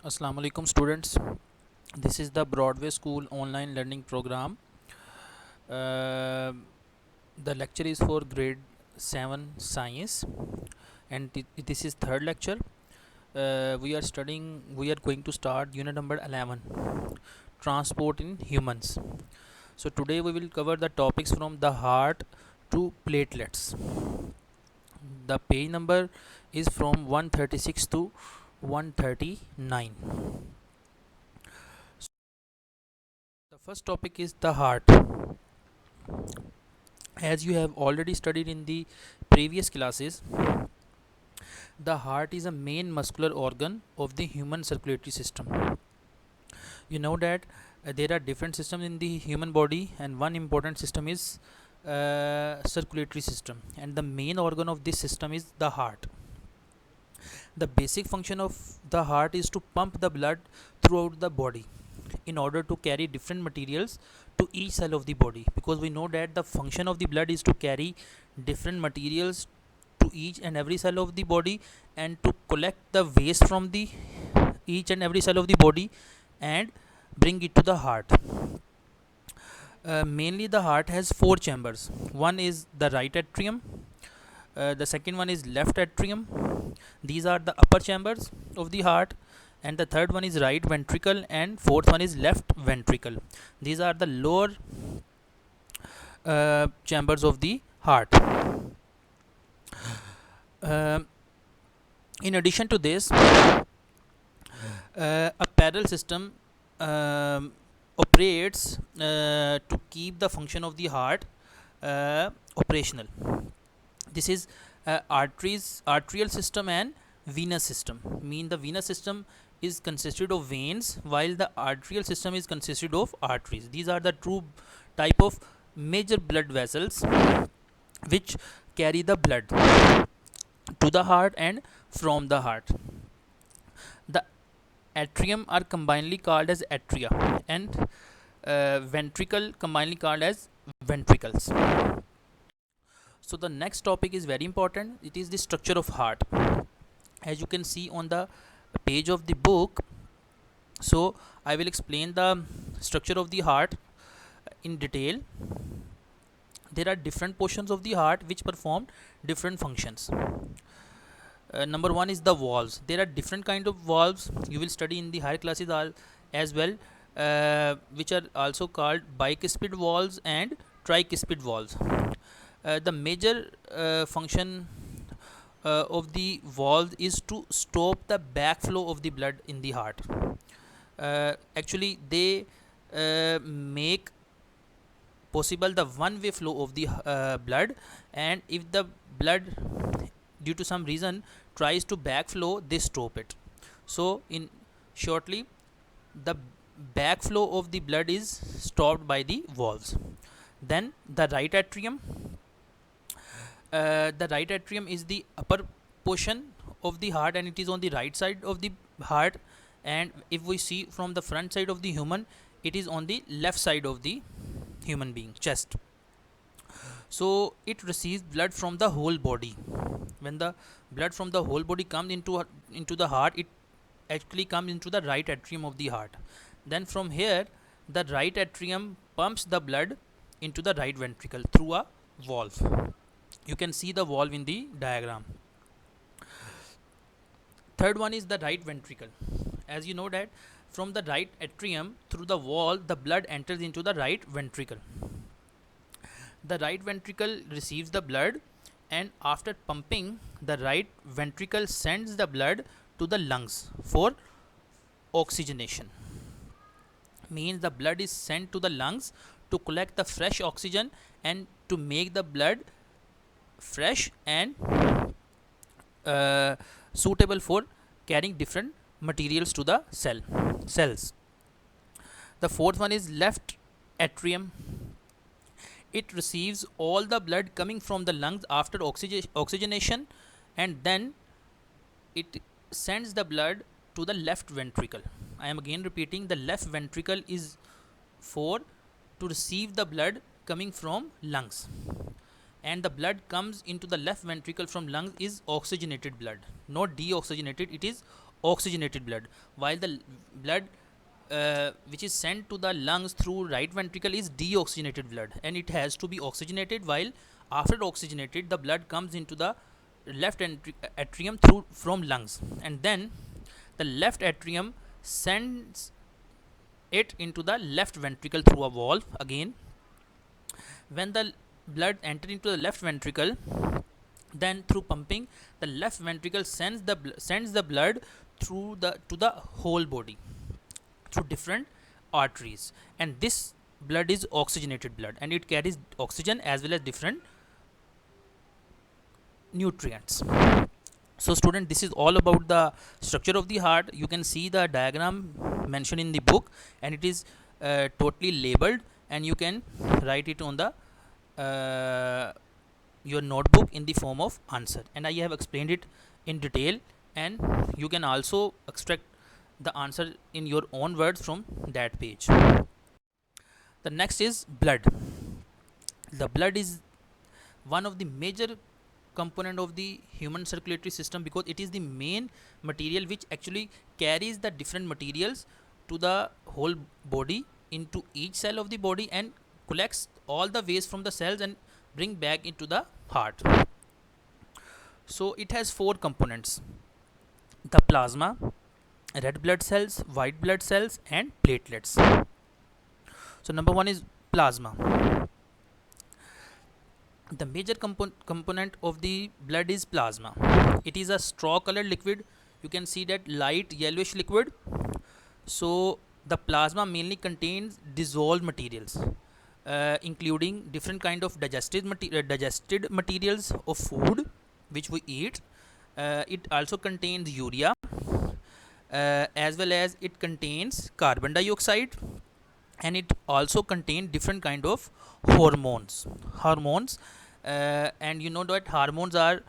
Assalamu alaikum students. This is the Broadway School online learning program. Uh, the lecture is for grade 7 science and this is third lecture. We are going to start unit number 11, transport in humans. So today we will cover the topics from the heart to platelets. The page number is from 136 to 139. The first topic is the heart. As you have already studied in the previous classes, the heart is a main muscular organ of the human circulatory system. You know that there are different systems in the human body, and one important system is circulatory system, and the main organ of this system is the heart. The basic function of the heart is to pump the blood throughout the body in order to carry different materials to each cell of the body, because we know that the function of the blood is to carry different materials to each and every cell of the body and to collect the waste from the each and every cell of the body and bring it to the heart. Mainly the heart has four chambers. One is the right atrium, the second one is left atrium. These are the upper chambers of the heart, and the third one is right ventricle, and fourth one is left ventricle. These are the lower chambers of the heart. Uh, in addition to this, a parallel system operates to keep the function of the heart operational. This is arterial system and venous system. Mean the venous system is consisted of veins, while the arterial system is consisted of arteries. These are the two type of major blood vessels which carry the blood to the heart and from the heart. The atrium are combinedly called as atria, and ventricle combinedly called as ventricles. So the next topic is very important. It is the structure of heart. As you can see on the page of the book, so I will explain the structure of the heart in detail. There are different portions of the heart which perform different functions. Number one is the valves. There are different kind of valves you will study in the higher classes as well, which are also called bicuspid valves and tricuspid valves. The major function of the valve is to stop the backflow of the blood in the heart. Actually, they make possible the one-way flow of the blood, and if the blood due to some reason tries to backflow, they stop it. So in shortly, the backflow of the blood is stopped by the valves. Then the right atrium. The right atrium is the upper portion of the heart, and it is on the right side of the heart. And if we see from the front side of the human, it is on the left side of the human being chest. So it receives blood from the whole body. When the blood from the whole body comes into the heart, it actually comes into the right atrium of the heart. Then from here, the right atrium pumps the blood into the right ventricle through a valve. You can see the valve in the diagram. Third one is the right ventricle. As you know that from the right atrium through the wall, the blood enters into the right ventricle. The right ventricle receives the blood, and after pumping, the right ventricle sends the blood to the lungs for oxygenation. Means the blood is sent to the lungs to collect the fresh oxygen and to make the blood fresh and suitable for carrying different materials to the cells. The fourth one is left atrium. It receives all the blood coming from the lungs after oxygenation, and then it sends the blood to the left ventricle. I am again repeating, the left ventricle is for to receive the blood coming from lungs, and the blood comes into the left ventricle from lungs is oxygenated blood, not deoxygenated, it is oxygenated blood, while the blood which is sent to the lungs through right ventricle is deoxygenated blood, and it has to be oxygenated. While after oxygenated, the blood comes into the left atrium through from lungs, and then the left atrium sends it into the left ventricle through a valve again. When the blood enters into the left ventricle, then through pumping, the left ventricle sends the blood through the to the whole body through different arteries, and this blood is oxygenated blood, and it carries oxygen as well as different nutrients. So student, this is all about the structure of the heart. You can see the diagram mentioned in the book, and it is totally labeled, and you can write it on the your notebook in the form of answer, and I have explained it in detail, and you can also extract the answer in your own words from that page. The next is blood. The blood is one of the major component of the human circulatory system, because it is the main material which actually carries the different materials to the whole body, into each cell of the body, and collects all the waste from the cells and bring back into the heart. So it has four components: the plasma, red blood cells, white blood cells, and platelets. So number one is plasma. The major component of the blood is plasma. It is a straw colored liquid. You can see that light yellowish liquid. So the plasma mainly contains dissolved materials, including different kind of digested materials of food which we eat. It also contains urea, as well as it contains carbon dioxide, and it also contains different kind of hormones. And you know that hormones are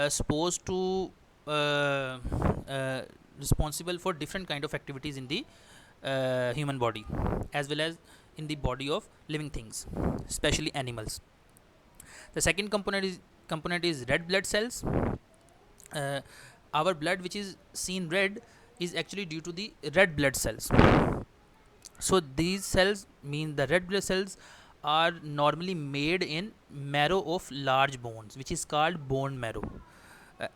supposed to uh, uh, responsible for different kind of activities in the human body, as well as in the body of living things, especially animals. The second component is red blood cells. uh, our blood which is seen red is actually due to the red blood cells. So these cells, mean the red blood cells, are normally made in marrow of large bones, which is called bone marrow.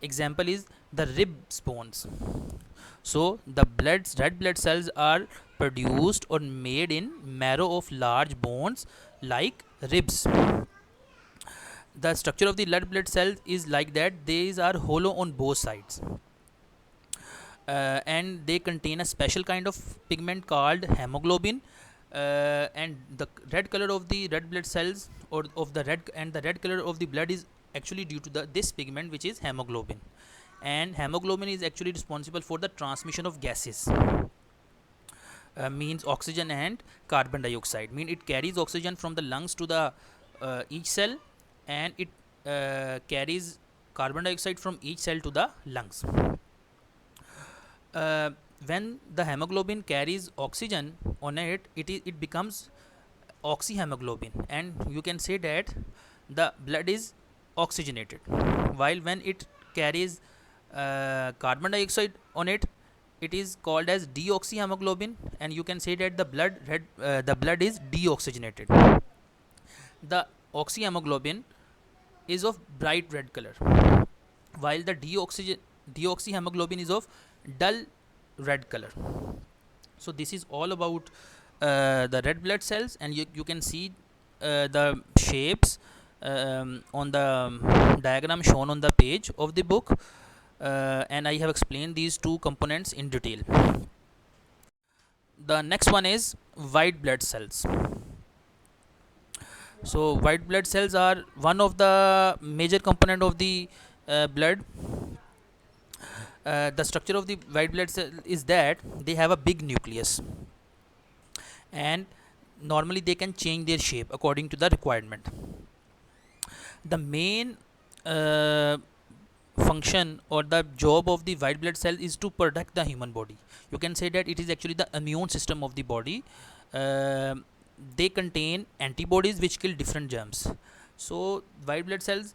Example is the ribs bones. So the red blood cells are produced or made in marrow of large bones like ribs. The structure of the red blood cells is like that: these are hollow on both sides, and they contain a special kind of pigment called hemoglobin. And the red color of the red blood cells, or of the red color of the blood, is actually due to this pigment, which is hemoglobin. And hemoglobin is actually responsible for the transmission of gases, means oxygen and carbon dioxide. Mean it carries oxygen from the lungs to the each cell, and it carries carbon dioxide from each cell to the lungs. When the hemoglobin carries oxygen on it, it becomes oxyhemoglobin, and you can say that the blood is oxygenated. While when it carries carbon dioxide on it, it is called as deoxyhemoglobin, and you can say that the blood is deoxygenated. The oxyhemoglobin is of bright red color, while the deoxyhemoglobin is of dull red color. So this is all about the red blood cells, and you can see the shapes on the diagram shown on the page of the book, and I have explained these two components in detail. The next one is white blood cells. So white blood cells are one of the major component of the blood. The structure of the white blood cell is that they have a big nucleus, and normally they can change their shape according to the requirement. The main function or the job of the white blood cell is to protect the human body. You can say that it is actually the immune system of the body. They contain antibodies which kill different germs. So white blood cells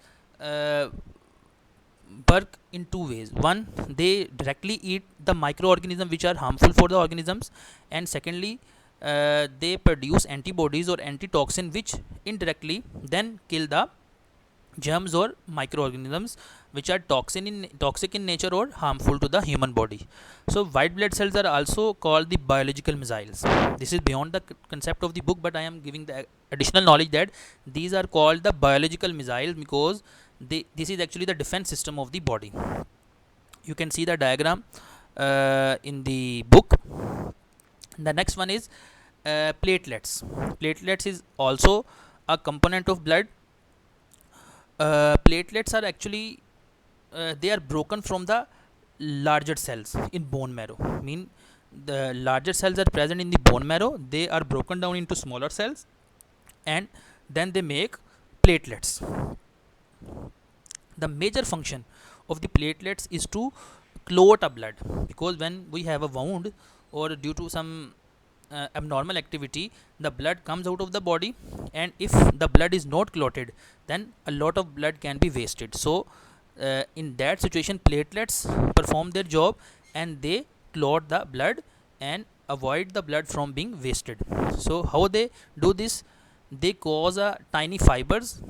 work in two ways. One, they directly eat the microorganisms which are harmful for the organisms, and secondly, they produce antibodies or antitoxin which indirectly then kill the germs or microorganisms which are toxic in nature or harmful to the human body. So white blood cells are also called the biological missiles. This is beyond the concept of the book, but I am giving the additional knowledge that these are called the biological missiles because this is actually the defense system of the body. You can see the diagram in the book. The next one is platelets. Platelets is also a component of blood. Platelets are actually they are broken from the larger cells in bone marrow. Mean the larger cells are present in the bone marrow, they are broken down into smaller cells and then they make platelets. The major function of the platelets is to clot a blood, because when we have a wound or due to some abnormal activity, the blood comes out of the body, and if the blood is not clotted, then a lot of blood can be wasted. So in that situation, platelets perform their job and they clot the blood and avoid the blood from being wasted. So how they do this? They cause a tiny fibers,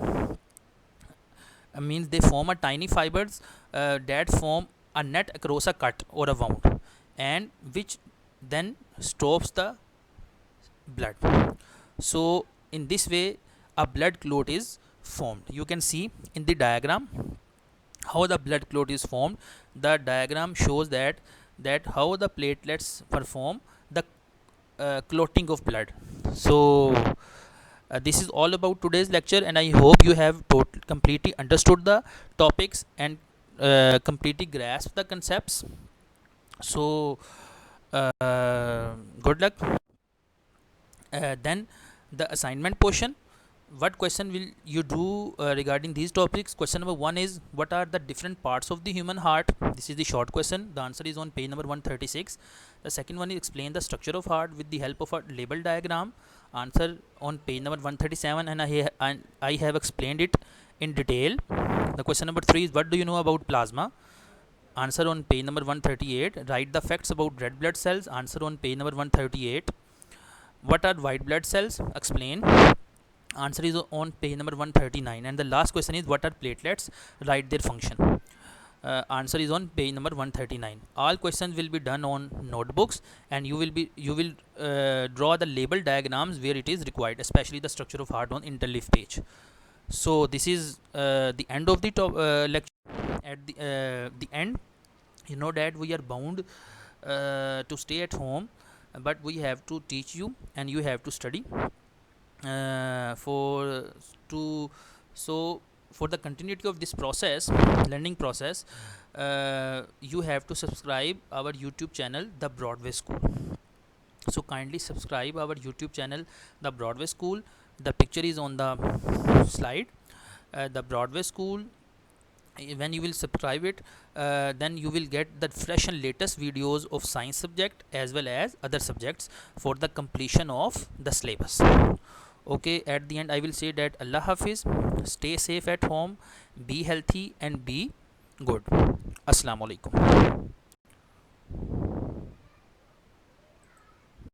means they form a tiny fibers that form a net across a cut or a wound, and which then stops the blood. So in this way a blood clot is formed. You can see in the diagram how the blood clot is formed. The diagram shows that how the platelets perform the clotting of blood. So this is all about today's lecture, and I hope you have completely understood the topics and completely grasped the concepts. So good luck. Then the assignment portion. What question will you do regarding these topics? Question number 1 is, what are the different parts of the human heart? This is the short question. The answer is on page number 136. The second one is, explain the structure of heart with the help of a label diagram. Answer on page number 137, and I have explained it in detail. The question number 3 is, what do you know about plasma? Answer on page number 138. Write the facts about red blood cells. Answer on page number 138. What are white blood cells? Explain. Answer is on page number 139. And the last question is, what are platelets? Write their function. Answer is on page number 139. All questions will be done on notebooks, and you will draw the label diagrams where it is required, especially the structure of heart on interleaf page. So this is the end of the lecture. At the end, you know that we are bound to stay at home, but we have to teach you and you have to study for the continuity of this process, learning process. You have to subscribe our YouTube channel, The Broadway School. So kindly subscribe our YouTube channel, The Broadway School. The picture is on the slide. The Broadway School, when you will subscribe it, then you will get the fresh and latest videos of science subject as well as other subjects for the completion of the syllabus. Okay, at the end I will say that Allah Hafiz, stay safe at home, be healthy and be good. Assalamu alaikum.